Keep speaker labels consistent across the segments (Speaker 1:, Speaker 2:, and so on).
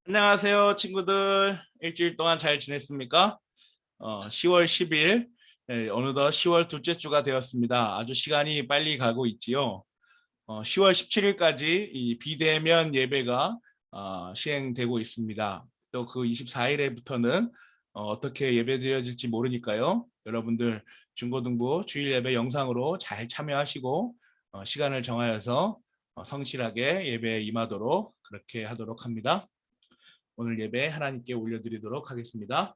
Speaker 1: 안녕하세요, 친구들. 일주일 동안 잘 지냈습니까? 10월 10일, 어느덧 10월 둘째 주가 되었습니다. 아주 시간이 빨리 가고 있지요. 10월 17일까지 이 비대면 예배가 시행되고 있습니다. 또 그 24일에부터는 어떻게 예배 드려질지 모르니까요. 여러분들 중고등부 주일 예배 영상으로 잘 참여하시고 시간을 정하여서 성실하게 예배에 임하도록 그렇게 하도록 합니다. 오늘 예배 하나님께 올려드리도록 하겠습니다.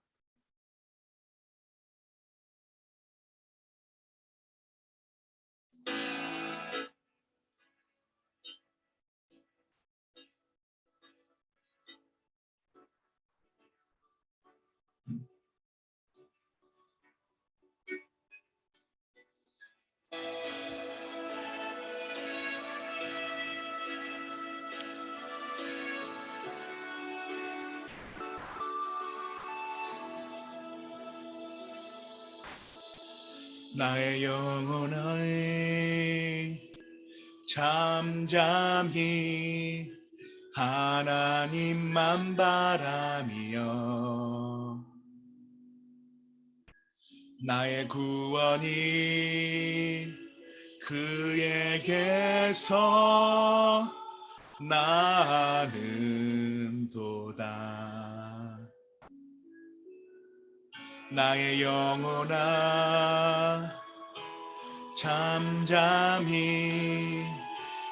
Speaker 1: 나의 영혼아 잠잠히 하나님만 바라며 나의 구원이 그에게서 나는 도다. 나의 영혼아 잠잠히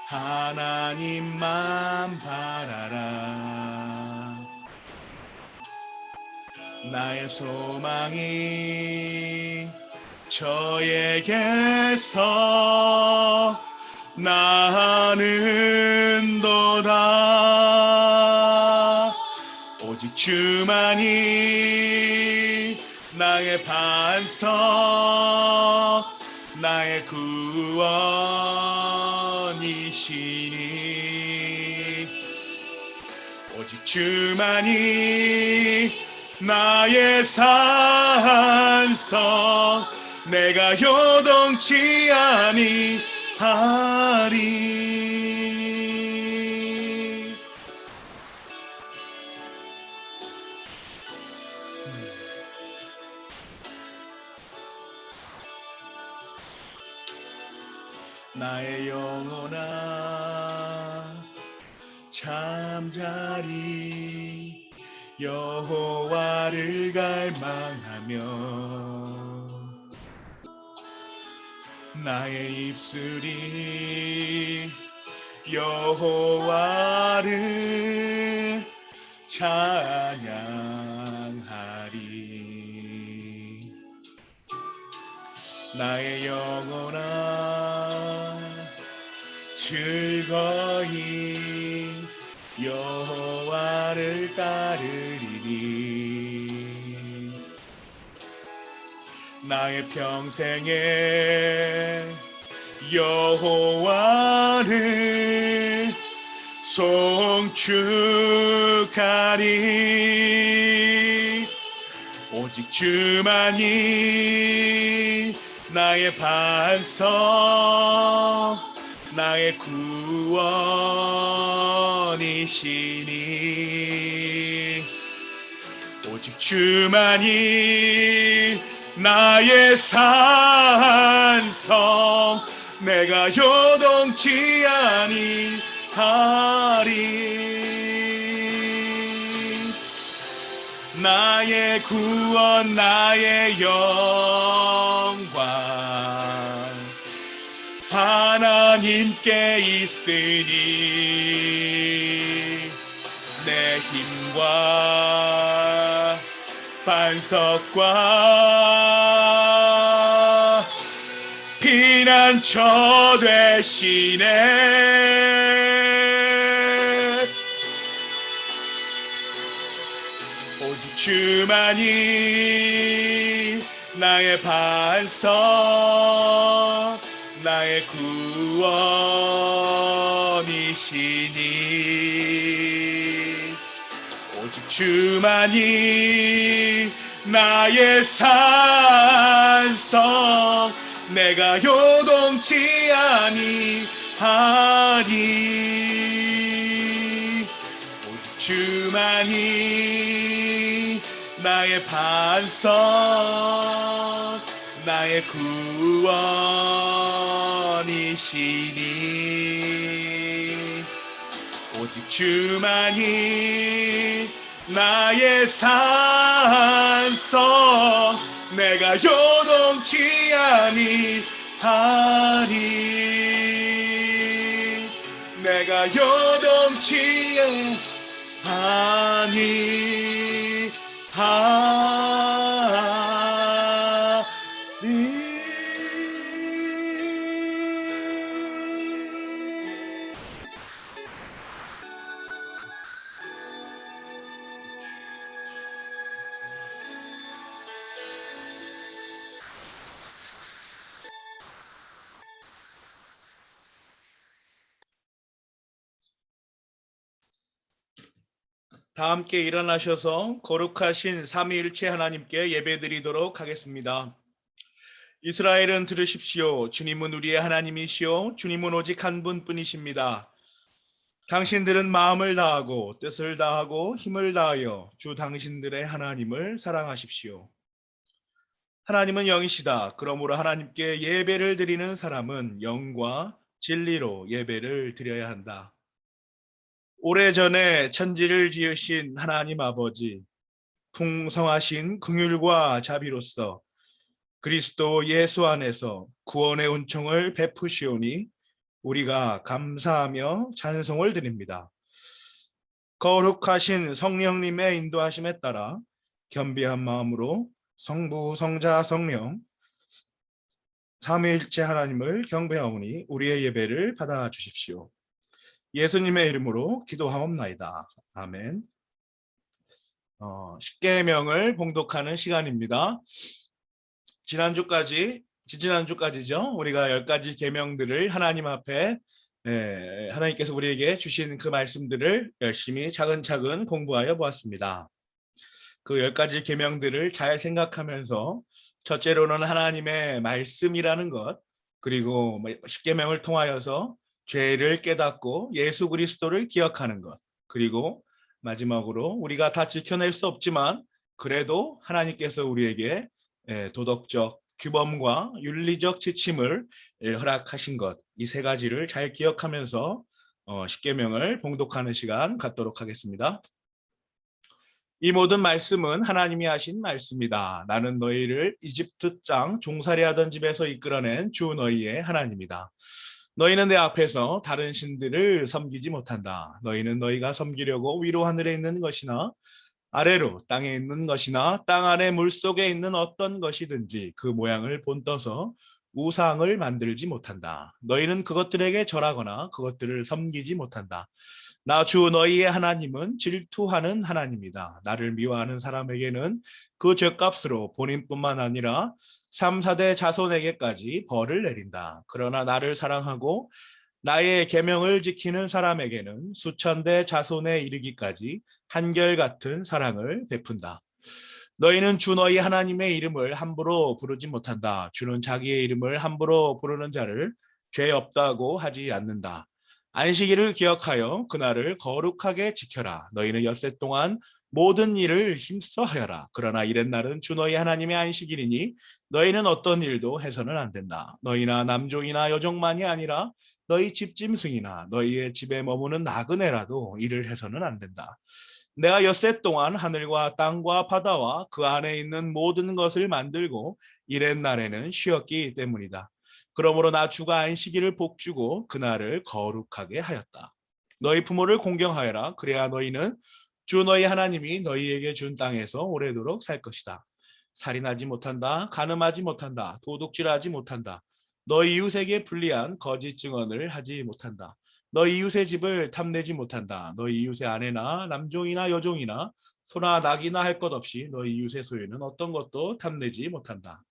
Speaker 1: 하나님만 바라라. 나의 소망이 저에게서 나는 도다. 오직 주만이 나의 반석, 나의 구원이시니 오직 주만이 나의 산성, 내가 요동치 아니하리. 나의 영혼아 잠자리 여호와를 갈망하며 나의 입술이 여호와를 찬양하리. 나의 영혼아 즐거이 여호와를 따르리니 나의 평생에 여호와를 송축하리. 오직 주만이 나의 반석, 나의 구원이시니 오직 주만이 나의 산성, 내가 요동치 아니하리. 나의 구원 나의 영광 하나님께 있으니 내 힘과 반석과 피난처 되시네. 오직 주만이 나의 반석, 나의 구원이시니 오직 주만이 나의 산성, 내가 요동치 아니하리. 오직 주만이 나의 반석, 나의 구원이시니 오직 주만이 나의 산성, 내가 요동치 아니하니, 내가 요동치 아니하니. 다 함께 일어나셔서 거룩하신 삼위일체 하나님께 예배드리도록 하겠습니다. 이스라엘은 들으십시오. 주님은 우리의 하나님이시오. 주님은 오직 한 분뿐이십니다. 당신들은 마음을 다하고 뜻을 다하고 힘을 다하여 주 당신들의 하나님을 사랑하십시오. 하나님은 영이시다. 그러므로 하나님께 예배를 드리는 사람은 영과 진리로 예배를 드려야 한다. 오래전에 천지를 지으신 하나님 아버지, 풍성하신 긍휼과 자비로서 그리스도 예수 안에서 구원의 은총을 베푸시오니 우리가 감사하며 찬송을 드립니다. 거룩하신 성령님의 인도하심에 따라 겸비한 마음으로 성부, 성자, 성령 삼위일체 하나님을 경배하오니 우리의 예배를 받아 주십시오. 예수님의 이름으로 기도하옵나이다. 아멘. 십계명을 봉독하는 시간입니다. 지지난주까지죠. 우리가 10가지 계명들을 하나님 앞에 하나님께서 우리에게 주신 그 말씀들을 열심히 차근차근 공부하여 보았습니다. 그 10가지 계명들을 잘 생각하면서 첫째로는 하나님의 말씀이라는 것, 그리고 십계명을 통하여서 죄를 깨닫고 예수 그리스도를 기억하는 것, 그리고 마지막으로 우리가 다 지켜낼 수 없지만 그래도 하나님께서 우리에게 도덕적 규범과 윤리적 지침을 허락하신 것, 이 3가지를 잘 기억하면서 십계명을 봉독하는 시간 갖도록 하겠습니다. 이 모든 말씀은 하나님이 하신 말씀이다. 나는 너희를 이집트 땅 종살이 하던 집에서 이끌어낸 주 너희의 하나님이다. 너희는 내 앞에서 다른 신들을 섬기지 못한다. 너희는 너희가 섬기려고 위로 하늘에 있는 것이나 아래로 땅에 있는 것이나 땅 아래 물속에 있는 어떤 것이든지 그 모양을 본떠서 우상을 만들지 못한다. 너희는 그것들에게 절하거나 그것들을 섬기지 못한다. 나 주 너희의 하나님은 질투하는 하나님이다. 나를 미워하는 사람에게는 그 죄값으로 본인뿐만 아니라 3, 4대 자손에게까지 벌을 내린다. 그러나 나를 사랑하고 나의 계명을 지키는 사람에게는 수천 대 자손에 이르기까지 한결같은 사랑을 베푼다. 너희는 주 너희 하나님의 이름을 함부로 부르지 못한다. 주는 자기의 이름을 함부로 부르는 자를 죄 없다고 하지 않는다. 안식일을 기억하여 그날을 거룩하게 지켜라. 너희는 엿새 동안 모든 일을 힘써 하여라. 그러나 이렛날은 주 너희 하나님의 안식일이니 너희는 어떤 일도 해서는 안 된다. 너희나 남종이나 여종만이 아니라 너희 집짐승이나 너희의 집에 머무는 나그네라도 일을 해서는 안 된다. 내가 엿새 동안 하늘과 땅과 바다와 그 안에 있는 모든 것을 만들고 이렛날에는 쉬었기 때문이다. 그러므로 나 주가 안식일을 복주고 그날을 거룩하게 하였다. 너희 부모를 공경하여라. 그래야 너희는 주 너희 하나님이 너희에게 준 땅에서 오래도록 살 것이다. 살인하지 못한다. 간음하지 못한다. 도둑질하지 못한다. 너희 이웃에게 불리한 거짓 증언을 하지 못한다. 너희 이웃의 집을 탐내지 못한다. 너희 이웃의 아내나 남종이나 여종이나 소나 낙이나 할 것 없이 너희 이웃의 소유는 어떤 것도 탐내지 못한다.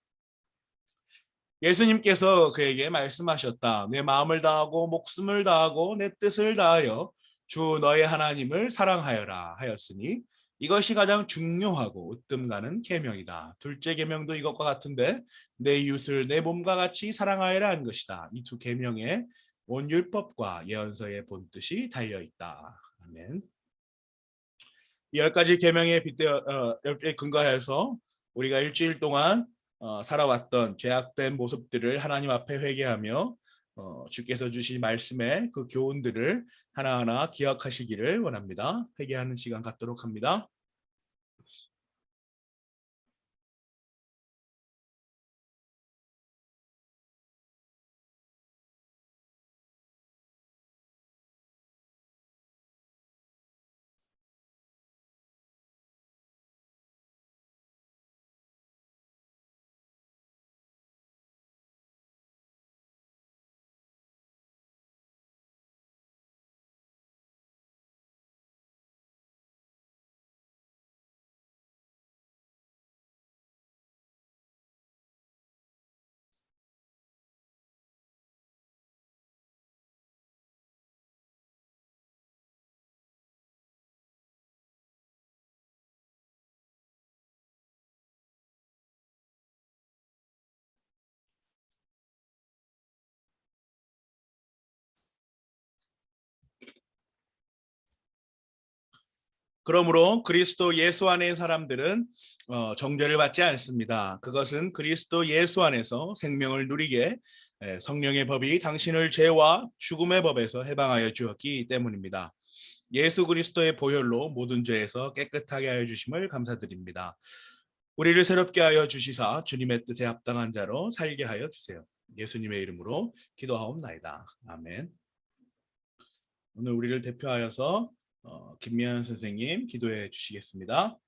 Speaker 1: 예수님께서 그에게 말씀하셨다. 내 마음을 다하고 목숨을 다하고 내 뜻을 다하여 주 너의 하나님을 사랑하여라 하였으니 이것이 가장 중요하고 으뜸 가는 계명이다. 둘째 계명도 이것과 같은데 내 이웃을 내 몸과 같이 사랑하여라 한 것이다. 이 두 계명에 온 율법과 예언서의 본뜻이 달려 있다. 아멘. 이 10가지 계명에 빗대어 근거해서 우리가 일주일 동안 살아왔던 죄악된 모습들을 하나님 앞에 회개하며 주께서 주신 말씀의 그 교훈들을 하나하나 기억하시기를 원합니다. 회개하는 시간 갖도록 합니다. 그러므로 그리스도 예수 안의 사람들은 정죄를 받지 않습니다. 그것은 그리스도 예수 안에서 생명을 누리게 성령의 법이 당신을 죄와 죽음의 법에서 해방하여 주었기 때문입니다. 예수 그리스도의 보혈로 모든 죄에서 깨끗하게 하여 주심을 감사드립니다. 우리를 새롭게 하여 주시사 주님의 뜻에 합당한 자로 살게 하여 주세요. 예수님의 이름으로 기도하옵나이다. 아멘. 오늘 우리를 대표하여서 김미연 선생님 기도해 주시겠습니다.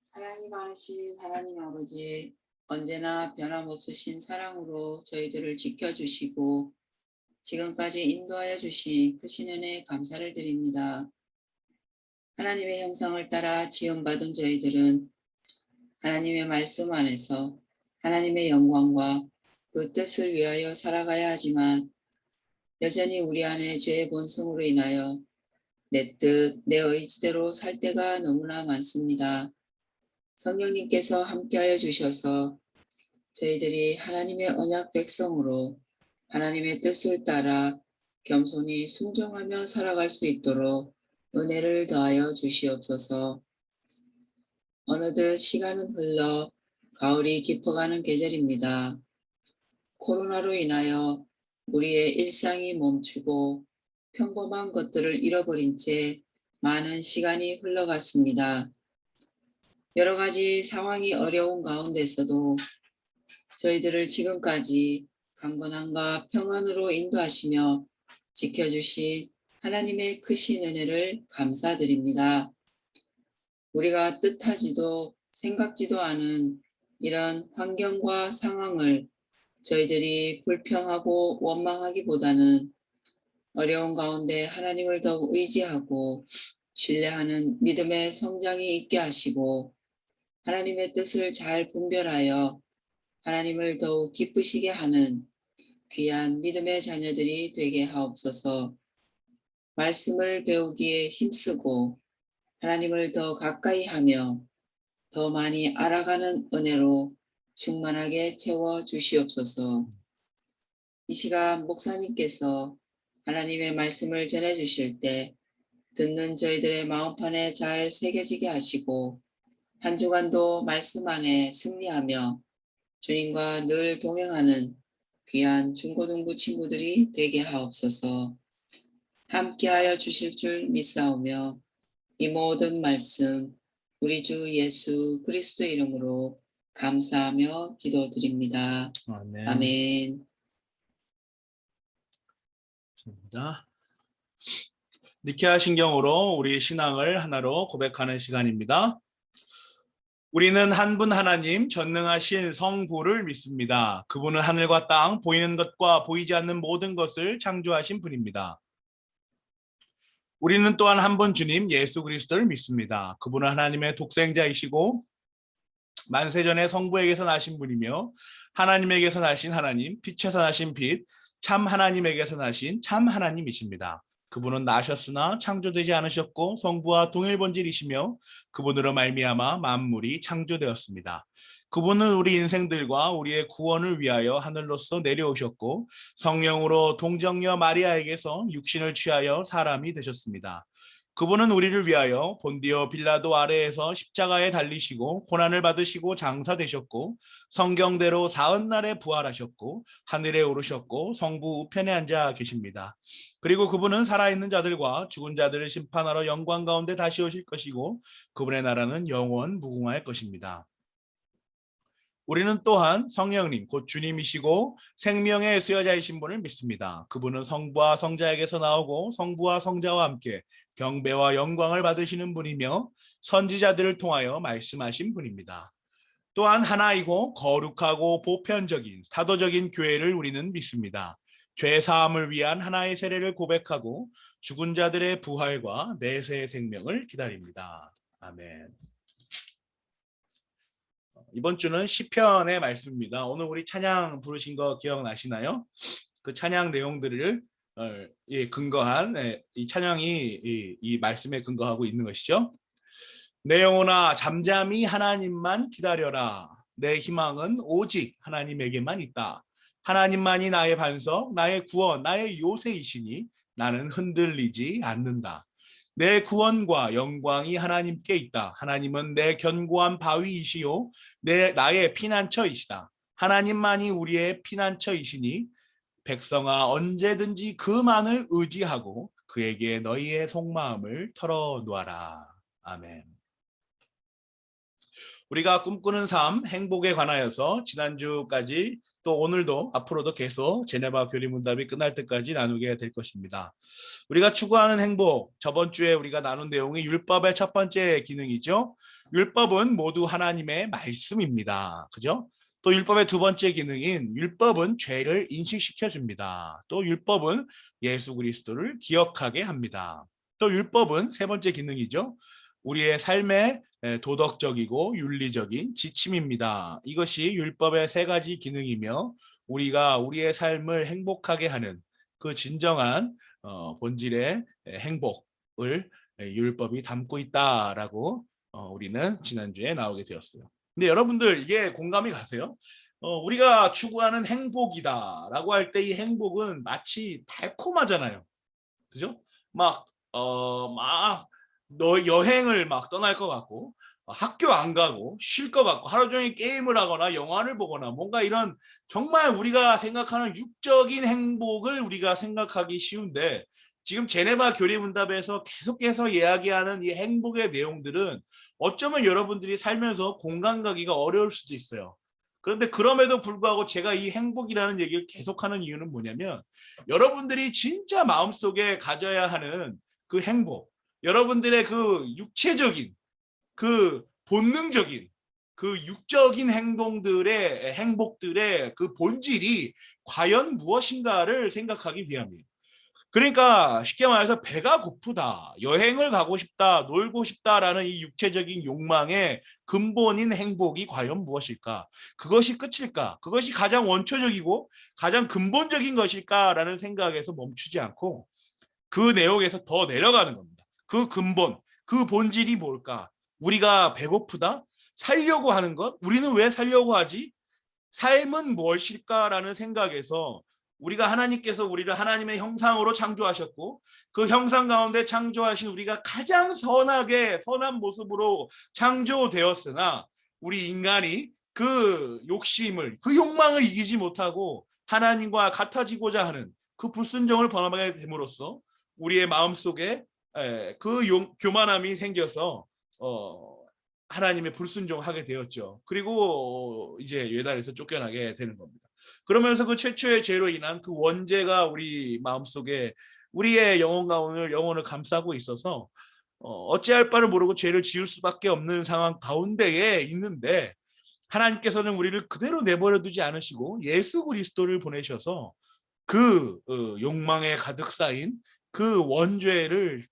Speaker 2: 사랑이 많으신 하나님 아버지, 언제나 변함없으신 사랑으로 저희들을 지켜주시고 지금까지 인도하여 주신 크신 은혜에 감사를 드립니다. 하나님의 형상을 따라 지음받은 저희들은 하나님의 말씀 안에서 하나님의 영광과 그 뜻을 위하여 살아가야 하지만 여전히 우리 안에 죄의 본성으로 인하여 내 뜻, 내 의지대로 살 때가 너무나 많습니다. 성령님께서 함께하여 주셔서 저희들이 하나님의 언약 백성으로 하나님의 뜻을 따라 겸손히 순종하며 살아갈 수 있도록 은혜를 더하여 주시옵소서. 어느덧 시간은 흘러 가을이 깊어가는 계절입니다. 코로나로 인하여 우리의 일상이 멈추고 평범한 것들을 잃어버린 채 많은 시간이 흘러갔습니다. 여러 가지 상황이 어려운 가운데서도 저희들을 지금까지 강건함과 평안으로 인도하시며 지켜주신 하나님의 크신 은혜를 감사드립니다. 우리가 뜻하지도 생각지도 않은 이런 환경과 상황을 저희들이 불평하고 원망하기보다는 어려운 가운데 하나님을 더욱 의지하고 신뢰하는 믿음의 성장이 있게 하시고 하나님의 뜻을 잘 분별하여 하나님을 더욱 기쁘시게 하는 귀한 믿음의 자녀들이 되게 하옵소서. 말씀을 배우기에 힘쓰고 하나님을 더 가까이 하며 더 많이 알아가는 은혜로 충만하게 채워 주시옵소서. 이 시간 목사님께서 하나님의 말씀을 전해 주실 때 듣는 저희들의 마음판에 잘 새겨지게 하시고 한 주간도 말씀 안에 승리하며 주님과 늘 동행하는 귀한 중고등부 친구들이 되게 하옵소서. 함께하여 주실 줄 믿사오며 이 모든 말씀 우리 주 예수 그리스도의 이름으로 감사하며 기도드립니다.
Speaker 1: 아멘.
Speaker 2: 아멘.
Speaker 1: 니케아 신경으로 우리 신앙을 하나로 고백하는 시간입니다. 우리는 한 분 하나님 전능하신 성부를 믿습니다. 그분은 하늘과 땅, 보이는 것과 보이지 않는 모든 것을 창조하신 분입니다. 우리는 또한 한 분 주님 예수 그리스도를 믿습니다. 그분은 하나님의 독생자이시고 만세전에 성부에게서 나신 분이며 하나님에게서 나신 하나님, 빛에서 나신 빛, 참 하나님에게서 나신 참 하나님이십니다. 그분은 나셨으나 창조되지 않으셨고 성부와 동일본질이시며 그분으로 말미암아 만물이 창조되었습니다. 그분은 우리 인생들과 우리의 구원을 위하여 하늘로서 내려오셨고 성령으로 동정녀 마리아에게서 육신을 취하여 사람이 되셨습니다. 그분은 우리를 위하여 본디오 빌라도 아래에서 십자가에 달리시고 고난을 받으시고 장사되셨고 성경대로 사흘날에 부활하셨고 하늘에 오르셨고 성부 우편에 앉아 계십니다. 그리고 그분은 살아있는 자들과 죽은 자들을 심판하러 영광 가운데 다시 오실 것이고 그분의 나라는 영원 무궁할 것입니다. 우리는 또한 성령님 곧 주님이시고 생명의 수여자이신 분을 믿습니다. 그분은 성부와 성자에게서 나오고 성부와 성자와 함께 경배와 영광을 받으시는 분이며 선지자들을 통하여 말씀하신 분입니다. 또한 하나이고 거룩하고 보편적인 사도적인 교회를 우리는 믿습니다. 죄 사함을 위한 하나의 세례를 고백하고 죽은 자들의 부활과 내세의 생명을 기다립니다. 아멘. 이번 주는 시편의 말씀입니다. 오늘 우리 찬양 부르신 거 기억나시나요? 그 찬양 내용들을 근거한 이 찬양이 이 말씀에 근거하고 있는 것이죠. 내 영혼아 잠잠히 하나님만 기다려라. 내 희망은 오직 하나님에게만 있다. 하나님만이 나의 반석, 나의 구원, 나의 요새이시니 나는 흔들리지 않는다. 내 구원과 영광이 하나님께 있다. 하나님은 내 견고한 바위이시요 나의 피난처이시다. 하나님만이 우리의 피난처이시니 백성아 언제든지 그만을 의지하고 그에게 너희의 속마음을 털어놓아라. 아멘. 우리가 꿈꾸는 삶, 행복에 관하여서 지난주까지 또 오늘도 앞으로도 계속 제네바 교리문답이 끝날 때까지 나누게 될 것입니다. 우리가 추구하는 행복, 저번 주에 우리가 나눈 내용이 율법의 첫 번째 기능이죠. 율법은 모두 하나님의 말씀입니다. 그죠? 또 율법의 두 번째 기능인 율법은 죄를 인식시켜 줍니다. 또 율법은 예수 그리스도를 기억하게 합니다. 또 율법은 세 번째 기능이죠. 우리의 삶의 도덕적이고 윤리적인 지침입니다. 이것이 율법의 세 가지 기능이며 우리가 우리의 삶을 행복하게 하는 그 진정한 본질의 행복을 율법이 담고 있다라고 우리는 지난주에 나오게 되었어요. 근데 여러분들 이게 공감이 가세요? 우리가 추구하는 행복이다라고 할 때 이 행복은 마치 달콤하잖아요. 그죠? 너 여행을 막 떠날 것 같고 학교 안 가고 쉴 것 같고 하루 종일 게임을 하거나 영화를 보거나 뭔가 이런 정말 우리가 생각하는 육적인 행복을 우리가 생각하기 쉬운데 지금 제네바 교리문답에서 계속해서 이야기하는 이 행복의 내용들은 어쩌면 여러분들이 살면서 공감 가기가 어려울 수도 있어요. 그런데 그럼에도 불구하고 제가 이 행복이라는 얘기를 계속하는 이유는 뭐냐면 여러분들이 진짜 마음속에 가져야 하는 그 행복, 여러분들의 그 육체적인, 그 본능적인, 그 육적인 행복들의 그 본질이 과연 무엇인가를 생각하기 위함이에요. 그러니까 쉽게 말해서 배가 고프다, 여행을 가고 싶다, 놀고 싶다라는 이 육체적인 욕망의 근본인 행복이 과연 무엇일까? 그것이 끝일까? 그것이 가장 원초적이고 가장 근본적인 것일까라는 생각에서 멈추지 않고 그 내용에서 더 내려가는 겁니다. 그 근본, 그 본질이 뭘까? 우리가 배고프다? 살려고 하는 것? 우리는 왜 살려고 하지? 삶은 무엇일까라는 생각에서 우리가 하나님께서 우리를 하나님의 형상으로 창조하셨고 그 형상 가운데 창조하신 우리가 가장 선한 모습으로 창조되었으나 우리 인간이 그 욕심을, 그 욕망을 이기지 못하고 하나님과 같아지고자 하는 그 불순종을 범하게 됨으로써 우리의 마음속에 그 교만함이 생겨서 하나님의 불순종하게 되었죠. 그리고 이제 예단에서 쫓겨나게 되는 겁니다. 그러면서 그 최초의 죄로 인한 그 원죄가 우리 마음속에 우리의 영혼을 감싸고 있어서 어찌할 바를 모르고 죄를 지을 수밖에 없는 상황 가운데에 있는데 하나님께서는 우리를 그대로 내버려 두지 않으시고 예수 그리스도를 보내셔서 그 욕망에 가득 쌓인 그 원죄를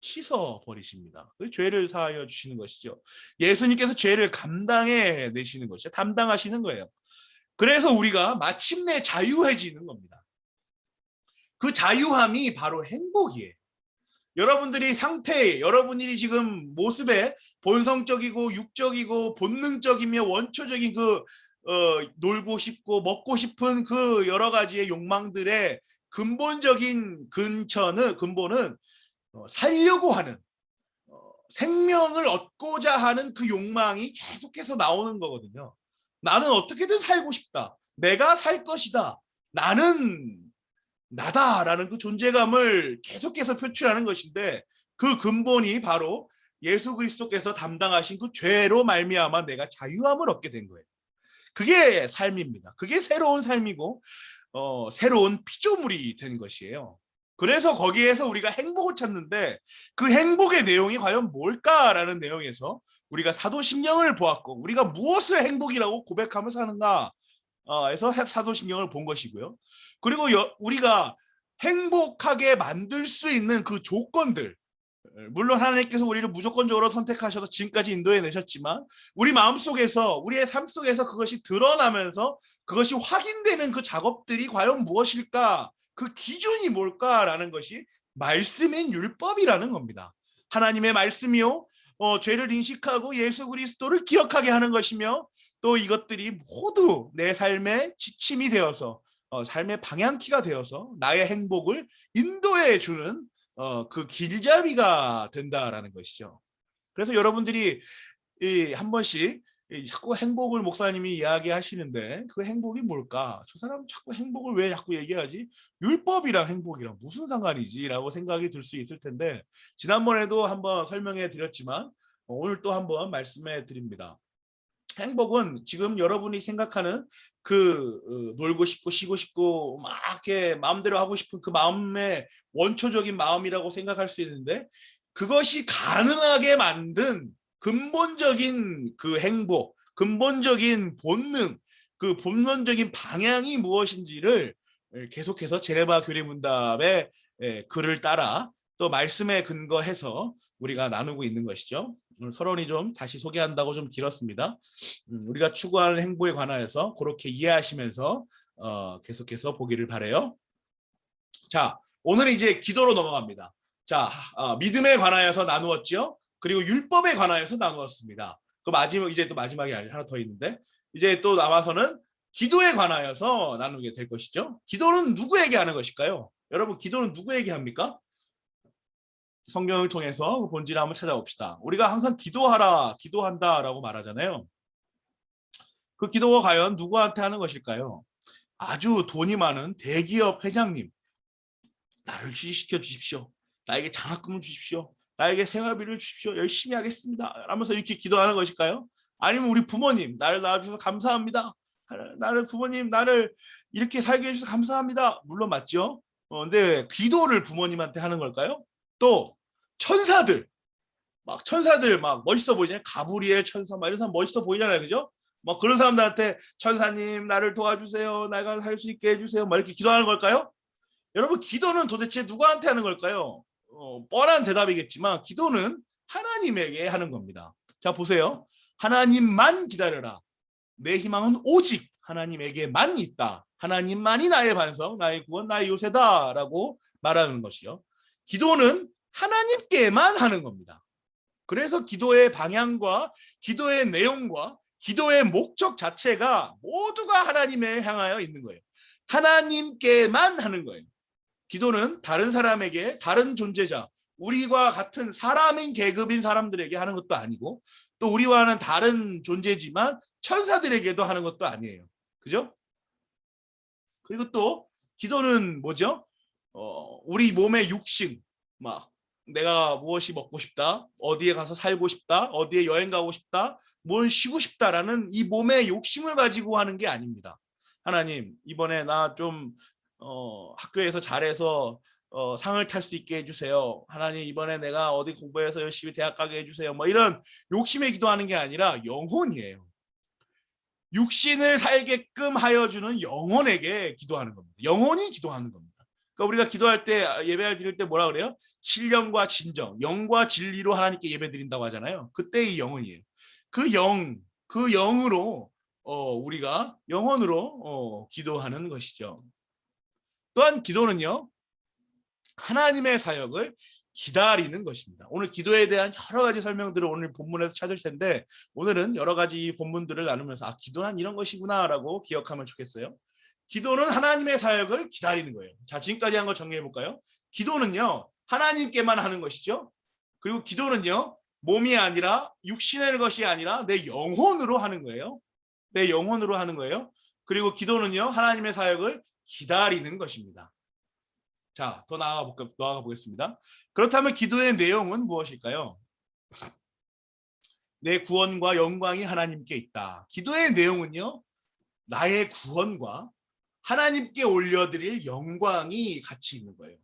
Speaker 1: 씻어 버리십니다. 그 죄를 사하여 주시는 것이죠. 예수님께서 죄를 감당해 내시는 것이죠. 담당하시는 거예요. 그래서 우리가 마침내 자유해지는 겁니다. 그 자유함이 바로 행복이에요. 여러분들이 지금 모습에 본성적이고 육적이고 본능적이며 원초적인 그 놀고 싶고 먹고 싶은 그 여러 가지의 욕망들의 근본적인 근본은 살려고 하는 생명을 얻고자 하는 그 욕망이 계속해서 나오는 거거든요. 나는 어떻게든 살고 싶다. 내가 살 것이다. 나는 나다라는 그 존재감을 계속해서 표출하는 것인데 그 근본이 바로 예수 그리스도께서 담당하신 그 죄로 말미암아 내가 자유함을 얻게 된 거예요. 그게 삶입니다. 그게 새로운 삶이고 새로운 피조물이 된 것이에요. 그래서 거기에서 우리가 행복을 찾는데 그 행복의 내용이 과연 뭘까라는 내용에서 우리가 사도신경을 보았고 우리가 무엇을 행복이라고 고백하며 사는가 에서 사도신경을 본 것이고요. 그리고 우리가 행복하게 만들 수 있는 그 조건들, 물론 하나님께서 우리를 무조건적으로 선택하셔서 지금까지 인도해 내셨지만 우리 마음속에서 우리의 삶 속에서 그것이 드러나면서 그것이 확인되는 그 작업들이 과연 무엇일까? 그 기준이 뭘까라는 것이 말씀인 율법이라는 겁니다. 하나님의 말씀이요, 죄를 인식하고 예수 그리스도를 기억하게 하는 것이며 또 이것들이 모두 내 삶의 지침이 되어서 삶의 방향키가 되어서 나의 행복을 인도해 주는 그 길잡이가 된다라는 것이죠. 그래서 여러분들이 한 번씩 자꾸 행복을 목사님이 이야기하시는데 그 행복이 뭘까? 저 사람 자꾸 행복을 왜 자꾸 얘기하지? 율법이랑 행복이랑 무슨 상관이지? 라고 생각이 들 수 있을 텐데 지난번에도 한번 설명해 드렸지만 오늘 또 한번 말씀해 드립니다. 행복은 지금 여러분이 생각하는 그 놀고 싶고 쉬고 싶고 막 이렇게 마음대로 하고 싶은 그 마음의 원초적인 마음이라고 생각할 수 있는데 그것이 가능하게 만든 근본적인 그 행복, 근본적인 본능, 그 본론적인 방향이 무엇인지를 계속해서 제네바 교리문답의 글을 따라 또 말씀에 근거해서 우리가 나누고 있는 것이죠. 오늘 서론이 좀 다시 소개한다고 좀 길었습니다. 우리가 추구하는 행복에 관하여서 그렇게 이해하시면서 계속해서 보기를 바라요. 자, 오늘은 이제 기도로 넘어갑니다. 자, 믿음에 관하여서 나누었죠. 그리고 율법에 관하여서 나누었습니다. 그 마지막 이제 또 마지막이 하나 더 있는데 이제 또 남아서는 기도에 관하여서 나누게 될 것이죠. 기도는 누구에게 하는 것일까요? 여러분, 기도는 누구에게 합니까? 성경을 통해서 그 본질을 한번 찾아봅시다. 우리가 항상 기도하라, 기도한다라고 말하잖아요. 그 기도가 과연 누구한테 하는 것일까요? 아주 돈이 많은 대기업 회장님, 나를 취직시켜 주십시오. 나에게 장학금을 주십시오. 나에게 생활비를 주십시오. 열심히 하겠습니다. 라면서 이렇게 기도하는 것일까요? 아니면 우리 부모님, 나를 낳아주셔서 감사합니다. 부모님, 나를 이렇게 살게 해주셔서 감사합니다. 물론 맞죠? 근데 기도를 부모님한테 하는 걸까요? 또 천사들 막 멋있어 보이잖아요. 가브리엘 천사 막 이런 사람 멋있어 보이잖아요. 그죠? 막 그런 사람들한테 천사님 나를 도와주세요. 내가 살 수 있게 해주세요. 막 이렇게 기도하는 걸까요? 여러분, 기도는 도대체 누구한테 하는 걸까요? 뻔한 대답이겠지만 기도는 하나님에게 하는 겁니다. 자, 보세요. 하나님만 기다려라. 내 희망은 오직 하나님에게만 있다. 하나님만이 나의 반석, 나의 구원, 나의 요새다 라고 말하는 것이요. 기도는 하나님께만 하는 겁니다. 그래서 기도의 방향과 기도의 내용과 기도의 목적 자체가 모두가 하나님을 향하여 있는 거예요. 하나님께만 하는 거예요. 기도는 다른 사람에게, 다른 존재자, 우리와 같은 사람인 계급인 사람들에게 하는 것도 아니고 또 우리와는 다른 존재지만 천사들에게도 하는 것도 아니에요. 그죠? 그리고 또 기도는 뭐죠? 우리 몸의 육신, 막 내가 무엇이 먹고 싶다, 어디에 가서 살고 싶다, 어디에 여행 가고 싶다, 뭘 쉬고 싶다라는 이 몸의 욕심을 가지고 하는 게 아닙니다. 하나님, 이번에 나 좀 학교에서 잘해서 상을 탈 수 있게 해주세요. 하나님, 이번에 내가 어디 공부해서 열심히 대학 가게 해주세요. 뭐 이런 욕심에 기도하는 게 아니라 영혼이에요. 육신을 살게끔 하여 주는 영혼에게 기도하는 겁니다. 영혼이 기도하는 겁니다. 그러니까 우리가 기도할 때, 예배를 드릴 때 뭐라 그래요? 신령과 진정, 영과 진리로 하나님께 예배 드린다고 하잖아요. 그때 이 영혼이에요. 그 영으로 우리가 영혼으로 기도하는 것이죠. 또한 기도는요, 하나님의 사역을 기다리는 것입니다. 오늘 기도에 대한 여러 가지 설명들을 오늘 본문에서 찾을 텐데 오늘은 여러 가지 본문들을 나누면서 기도는 이런 것이구나 라고 기억하면 좋겠어요. 기도는 하나님의 사역을 기다리는 거예요. 자, 지금까지 한 거 정리해 볼까요? 기도는요, 하나님께만 하는 것이죠. 그리고 기도는요, 몸이 아니라 육신의 것이 아니라 내 영혼으로 하는 거예요. 내 영혼으로 하는 거예요. 그리고 기도는요, 하나님의 사역을 기다리는 것입니다. 자, 더 나아가 보겠습니다. 그렇다면 기도의 내용은 무엇일까요? 내 구원과 영광이 하나님께 있다. 기도의 내용은요, 나의 구원과 하나님께 올려드릴 영광이 같이 있는 거예요.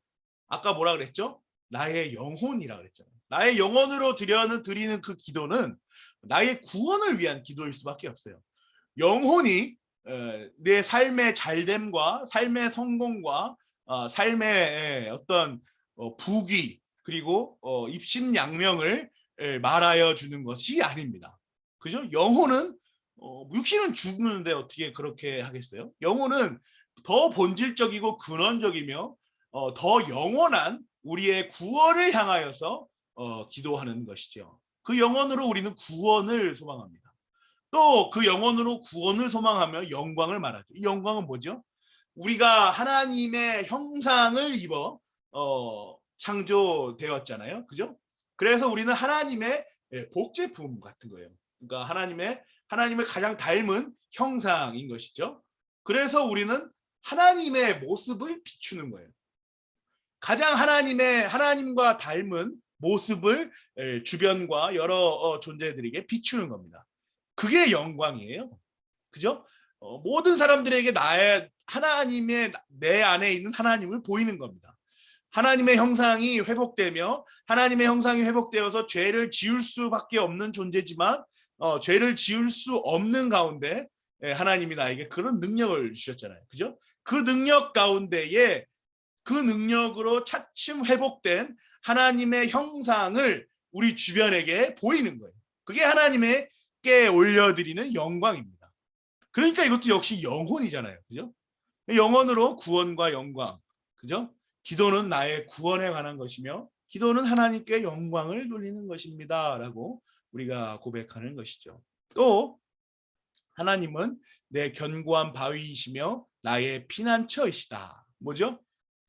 Speaker 1: 아까 뭐라 그랬죠? 나의 영혼이라 그랬잖아요. 나의 영혼으로 드리는 그 기도는 나의 구원을 위한 기도일 수밖에 없어요. 영혼이 내 삶의 잘됨과 삶의 성공과 삶의 어떤 부귀 그리고 입신양명을 말하여 주는 것이 아닙니다. 그죠? 영혼은 육신은 죽는데 어떻게 그렇게 하겠어요? 영혼은 더 본질적이고 근원적이며 더 영원한 우리의 구원을 향하여서 기도하는 것이죠. 그 영혼으로 우리는 구원을 소망합니다. 또 그 영혼으로 구원을 소망하며 영광을 말하죠. 이 영광은 뭐죠? 우리가 하나님의 형상을 입어 창조되었잖아요. 그죠? 그래서 우리는 하나님의 복제품 같은 거예요. 그러니까 하나님을 가장 닮은 형상인 것이죠. 그래서 우리는 하나님의 모습을 비추는 거예요. 가장 하나님과 닮은 모습을 주변과 여러 존재들에게 비추는 겁니다. 그게 영광이에요. 그죠? 모든 사람들에게 내 안에 있는 하나님을 보이는 겁니다. 하나님의 형상이 회복되며 하나님의 형상이 회복되어서 죄를 지을 수밖에 없는 존재지만 죄를 지을 수 없는 가운데 하나님이 나에게 그런 능력을 주셨잖아요. 그죠? 그 능력 가운데에 그 능력으로 차츰 회복된 하나님의 형상을 우리 주변에게 보이는 거예요. 그게 하나님께 올려드리는 영광입니다. 그러니까 이것도 역시 영혼이잖아요. 그죠? 영혼으로 구원과 영광. 그죠? 기도는 나의 구원에 관한 것이며 기도는 하나님께 영광을 돌리는 것입니다. 라고 우리가 고백하는 것이죠. 또 하나님은 내 견고한 바위이시며 나의 피난처이시다. 뭐죠?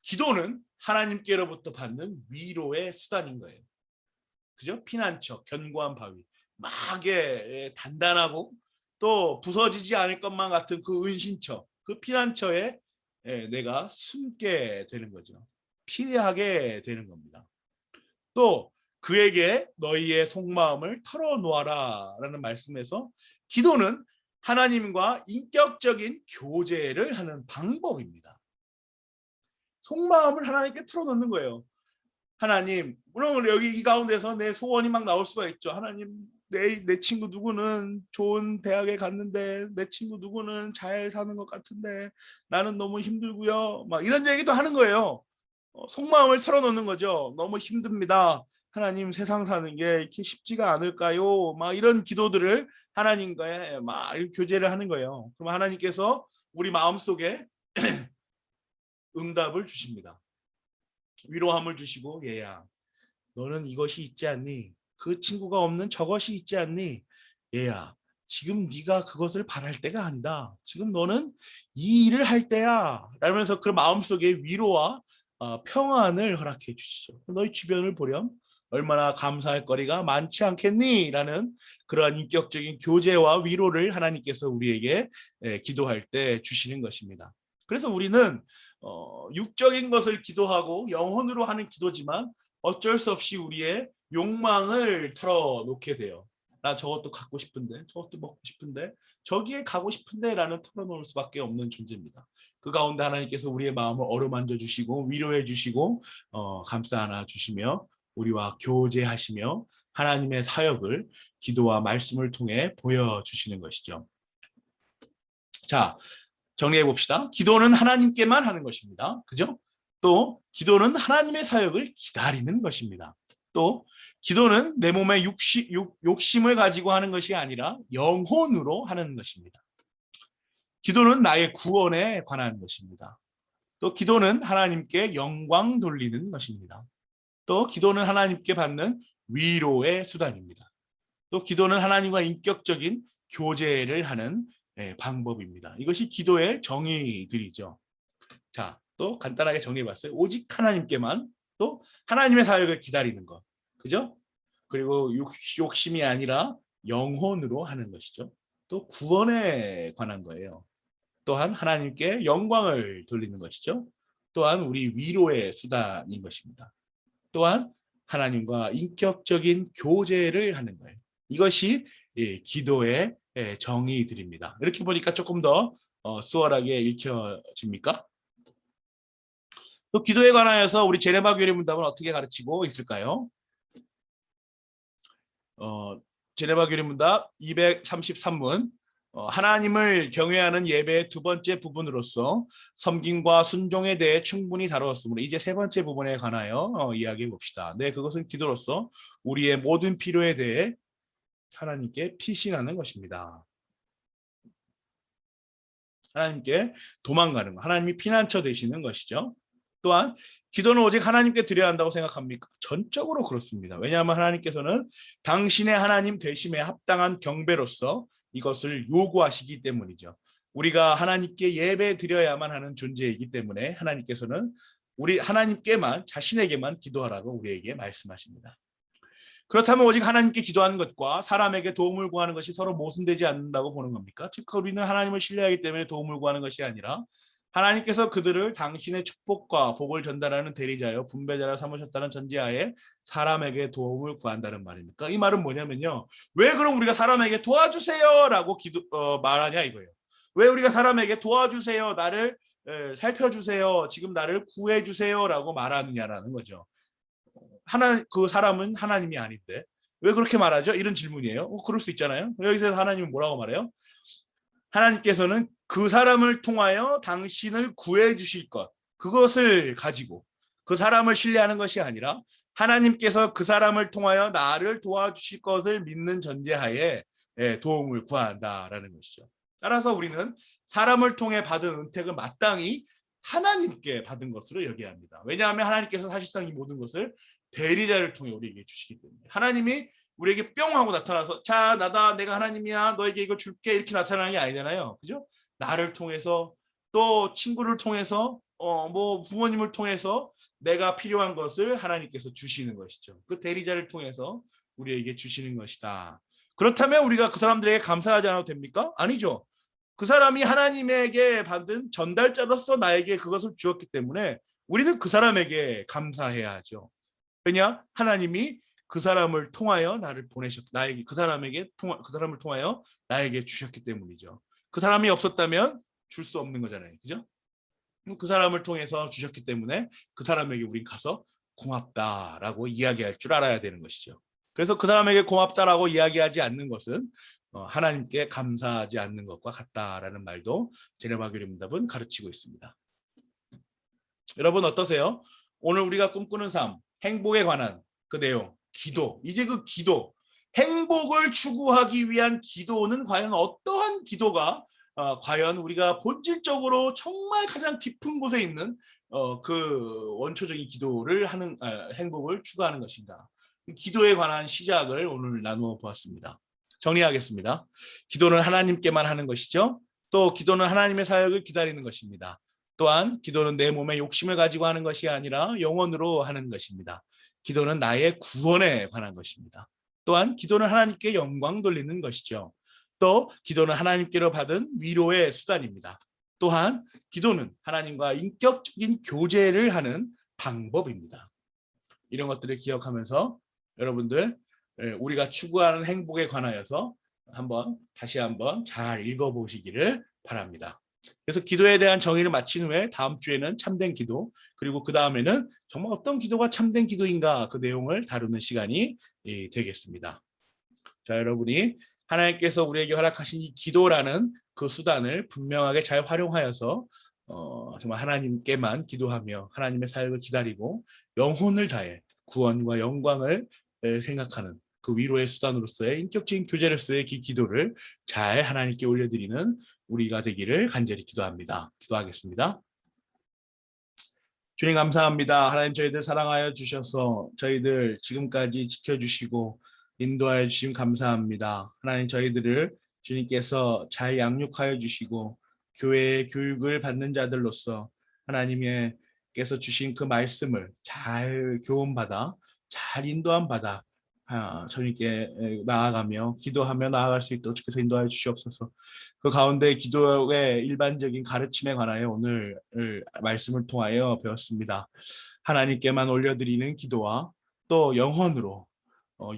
Speaker 1: 기도는 하나님께로부터 받는 위로의 수단인 거예요. 그죠? 피난처, 견고한 바위. 막에 단단하고 또 부서지지 않을 것만 같은 그 은신처, 그 피난처에 내가 숨게 되는 거죠. 피하게 되는 겁니다. 또 그에게 너희의 속마음을 털어놓아라 라는 말씀에서 기도는 하나님과 인격적인 교제를 하는 방법입니다. 속마음을 하나님께 털어놓는 거예요. 하나님, 물론 여기 이 가운데서 내 소원이 막 나올 수가 있죠. 하나님, 내 친구 누구는 좋은 대학에 갔는데 내 친구 누구는 잘 사는 것 같은데 나는 너무 힘들고요. 막 이런 얘기도 하는 거예요. 속마음을 털어놓는 거죠. 너무 힘듭니다. 하나님, 세상 사는 게 이렇게 쉽지가 않을까요? 막 이런 기도들을 하나님과 막 교제를 하는 거예요. 그럼 하나님께서 우리 마음속에 응답을 주십니다. 위로함을 주시고, 얘야, 너는 이것이 있지 않니? 그 친구가 없는 저것이 있지 않니? 얘야, 지금 네가 그것을 바랄 때가 아니다. 지금 너는 이 일을 할 때야. 라면서 그 마음속에 위로와 평안을 허락해 주시죠. 너희 주변을 보렴 얼마나 감사할 거리가 많지 않겠니? 라는 그러한 인격적인 교제와 위로를 하나님께서 우리에게 기도할 때 주시는 것입니다. 그래서 우리는 육적인 것을 기도하고 영혼으로 하는 기도지만 어쩔 수 없이 우리의 욕망을 털어놓게 돼요. 나 저것도 갖고 싶은데, 저것도 먹고 싶은데, 저기에 가고 싶은데 라는 털어놓을 수밖에 없는 존재입니다. 그 가운데 하나님께서 우리의 마음을 어루만져 주시고 위로해 주시고 감싸 안아 주시며 우리와 교제하시며 하나님의 사역을 기도와 말씀을 통해 보여주시는 것이죠. 자, 정리해 봅시다. 기도는 하나님께만 하는 것입니다. 그죠? 또 기도는 하나님의 사역을 기다리는 것입니다. 또 기도는 내 몸의 욕심을 가지고 하는 것이 아니라 영혼으로 하는 것입니다. 기도는 나의 구원에 관한 것입니다. 또 기도는 하나님께 영광 돌리는 것입니다. 또 기도는 하나님께 받는 위로의 수단입니다. 또 기도는 하나님과 인격적인 교제를 하는 방법입니다. 이것이 기도의 정의들이죠. 자, 또 간단하게 정리해봤어요. 오직 하나님께만 또 하나님의 사역을 기다리는 것. 그죠? 그리고 욕심이 아니라 영혼으로 하는 것이죠. 또 구원에 관한 거예요. 또한 하나님께 영광을 돌리는 것이죠. 또한 우리 위로의 수단인 것입니다. 또한 하나님과 인격적인 교제를 하는 거예요. 이것이 기도의 정의들입니다. 이렇게 보니까 조금 더 수월하게 읽혀집니까? 또 기도에 관하여서 우리 제네바 교리 문답은 어떻게 가르치고 있을까요? 제네바 교리 문답 233문 하나님을 경외하는 예배의 두 번째 부분으로서 섬김과 순종에 대해 충분히 다루었으므로 이제 세 번째 부분에 관하여 이야기해 봅시다. 네, 그것은 기도로서 우리의 모든 필요에 대해 하나님께 피신하는 것입니다. 하나님께 도망가는 것, 하나님이 피난처 되시는 것이죠. 또한 기도는 오직 하나님께 드려야 한다고 생각합니까? 전적으로 그렇습니다. 왜냐하면 하나님께서는 당신의 하나님 되심에 합당한 경배로서 이것을 요구하시기 때문이죠. 우리가 하나님께 예배 드려야만 하는 존재이기 때문에 하나님께서는 우리 하나님께만 자신에게만 기도하라고 우리에게 말씀하십니다. 그렇다면 오직 하나님께 기도하는 것과 사람에게 도움을 구하는 것이 서로 모순되지 않는다고 보는 겁니까? 즉 우리는 하나님을 신뢰하기 때문에 도움을 구하는 것이 아니라 하나님께서 그들을 당신의 축복과 복을 전달하는 대리자여 분배자라 삼으셨다는 전제하에 사람에게 도움을 구한다는 말입니까? 이 말은 뭐냐면요. 왜 그럼 우리가 사람에게 도와주세요라고 말하냐 이거예요. 왜 우리가 사람에게 도와주세요, 나를 살펴주세요, 지금 나를 구해주세요라고 말하느냐라는 거죠. 그 사람은 하나님이 아닌데 왜 그렇게 말하죠? 이런 질문이에요. 그럴 수 있잖아요. 여기서 하나님은 뭐라고 말해요? 하나님께서는 그 사람을 통하여 당신을 구해 주실 것, 그것을 가지고 그 사람을 신뢰하는 것이 아니라 하나님께서 그 사람을 통하여 나를 도와주실 것을 믿는 전제하에 도움을 구한다라는 것이죠. 따라서 우리는 사람을 통해 받은 은택을 마땅히 하나님께 받은 것으로 여겨야 합니다. 왜냐하면 하나님께서 사실상 이 모든 것을 대리자를 통해 우리에게 주시기 때문에 하나님이 우리에게 뿅 하고 나타나서 자 나다 내가 하나님이야 너에게 이걸 줄게 이렇게 나타나는 게 아니잖아요. 그죠? 나를 통해서 또 친구를 통해서 뭐 부모님을 통해서 내가 필요한 것을 하나님께서 주시는 것이죠. 그 대리자를 통해서 우리에게 주시는 것이다. 그렇다면 우리가 그 사람들에게 감사하지 않아도 됩니까? 아니죠. 그 사람이 하나님에게 받은 전달자로서 나에게 그것을 주었기 때문에 우리는 그 사람에게 감사해야 하죠. 왜냐? 하나님이 그 사람을 통하여 나를 나에게 그 사람을 통하여 나에게 주셨기 때문이죠. 그 사람이 없었다면 줄 수 없는 거잖아요. 그죠? 그 사람을 통해서 주셨기 때문에 그 사람에게 우린 가서 고맙다라고 이야기할 줄 알아야 되는 것이죠. 그래서 그 사람에게 고맙다라고 이야기하지 않는 것은 하나님께 감사하지 않는 것과 같다라는 말도 제네바 교리 문답은 가르치고 있습니다. 여러분 어떠세요? 오늘 우리가 꿈꾸는 삶, 행복에 관한 그 내용, 기도, 이제 그 기도, 행복을 추구하기 위한 기도는 과연 어떠한 기도가 과연 우리가 본질적으로 정말 가장 깊은 곳에 있는 그 원초적인 기도를 하는 행복을 추구하는 것인가? 기도에 관한 시작을 오늘 나누어 보았습니다. 정리하겠습니다. 기도는 하나님께만 하는 것이죠. 또 기도는 하나님의 사역을 기다리는 것입니다. 또한 기도는 내 몸에 욕심을 가지고 하는 것이 아니라 영혼으로 하는 것입니다. 기도는 나의 구원에 관한 것입니다. 또한 기도는 하나님께 영광 돌리는 것이죠. 또 기도는 하나님께로 받은 위로의 수단입니다. 또한 기도는 하나님과 인격적인 교제를 하는 방법입니다. 이런 것들을 기억하면서 여러분들 우리가 추구하는 행복에 관하여서 다시 한번 잘 읽어보시기를 바랍니다. 그래서 기도에 대한 정의를 마친 후에 다음 주에는 참된 기도, 그리고 그 다음에는 정말 어떤 기도가 참된 기도인가 그 내용을 다루는 시간이 되겠습니다. 자, 여러분이 하나님께서 우리에게 허락하신 이 기도라는 그 수단을 분명하게 잘 활용하여서 정말 하나님께만 기도하며 하나님의 사역을 기다리고 영혼을 다해 구원과 영광을 생각하는 그 위로의 수단으로서의 인격적인 교제로서의 기도를 잘 하나님께 올려드리는 우리가 되기를 간절히 기도합니다. 기도하겠습니다. 주님 감사합니다. 하나님 저희들 사랑하여 주셔서 저희들 지금까지 지켜주시고 인도하여 주심 감사합니다. 하나님 저희들을 주님께서 잘 양육하여 주시고 교회의 교육을 받는 자들로서 하나님께서 주신 그 말씀을 잘 교훈받아 잘 인도함 받아 주님께 나아가며 기도하며 나아갈 수 있도록 주께서 인도하여 주시옵소서. 그 가운데 기도의 일반적인 가르침에 관하여 오늘 말씀을 통하여 배웠습니다. 하나님께만 올려드리는 기도와 또 영혼으로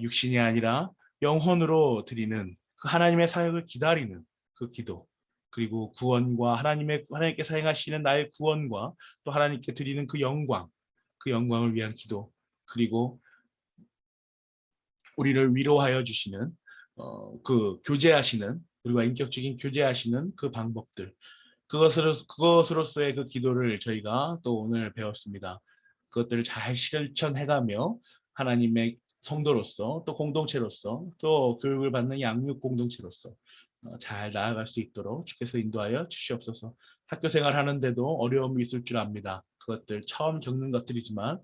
Speaker 1: 육신이 아니라 영혼으로 드리는 그 하나님의 사역을 기다리는 그 기도, 그리고 구원과 하나님께서 행하시는 나의 구원과 또 하나님께 드리는 그 영광을 위한 기도, 그리고 우리를 위로하여 주시는 그 교제하시는, 우리와 인격적인 교제하시는 그 방법들, 그것으로서의 그 기도를 저희가 또 오늘 배웠습니다. 그것들을 잘 실천해가며 하나님의 성도로서 또 공동체로서 또 교육을 받는 양육 공동체로서 잘 나아갈 수 있도록 주께서 인도하여 주시옵소서. 학교 생활하는데도 어려움이 있을 줄 압니다. 그것들 처음 겪는 것들이지만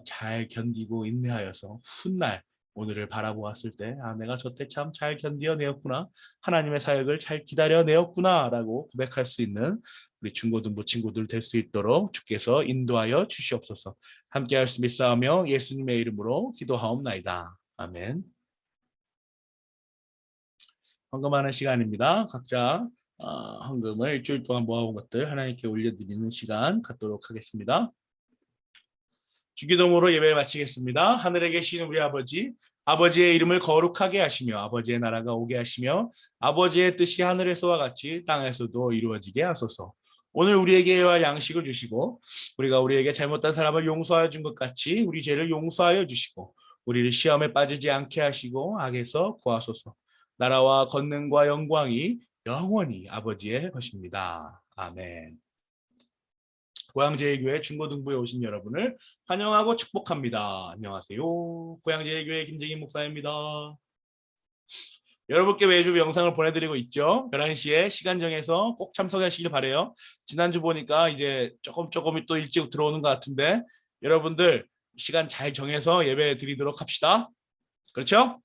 Speaker 1: 잘 견디고 인내하여서 훗날 오늘을 바라보았을 때 내가 저때 참 잘 견디어내었구나, 하나님의 사역을 잘 기다려내었구나 라고 고백할 수 있는 우리 중고등부 친구들 될 수 있도록 주께서 인도하여 주시옵소서. 함께 할 수 믿사오며 예수님의 이름으로 기도하옵나이다. 아멘. 헌금하는 시간입니다. 각자 헌금을 일주일 동안 모아온 것들 하나님께 올려드리는 시간 갖도록 하겠습니다. 주기도문으로 예배를 마치겠습니다. 하늘에 계신 우리 아버지, 아버지의 이름을 거룩하게 하시며 아버지의 나라가 오게 하시며 아버지의 뜻이 하늘에서와 같이 땅에서도 이루어지게 하소서. 오늘 우리에게와 양식을 주시고 우리가 우리에게 잘못한 사람을 용서하여 준 것 같이 우리 죄를 용서하여 주시고 우리를 시험에 빠지지 않게 하시고 악에서 구하소서. 나라와 권능과 영광이 영원히 아버지의 것입니다. 아멘. 고양제일교회 중고등부에 오신 여러분을 환영하고 축복합니다. 안녕하세요. 고양제일교회 김재긴 목사입니다. 여러분께 매주 영상을 보내드리고 있죠. 11시에 시간 정해서 꼭 참석하시길 바라요. 지난주 보니까 이제 조금이 또 일찍 들어오는 것 같은데 여러분들 시간 잘 정해서 예배 드리도록 합시다. 그렇죠?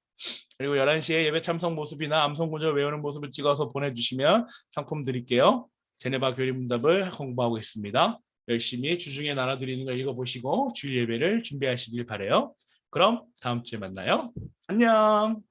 Speaker 1: 그리고 11시에 예배 참석 모습이나 암송 구절 외우는 모습을 찍어서 보내주시면 상품 드릴게요. 제네바 교리문답을 공부하고 있습니다. 열심히 주중에 나눠드리는 거 읽어보시고 주일 예배를 준비하시길 바라요. 그럼 다음 주에 만나요. 안녕.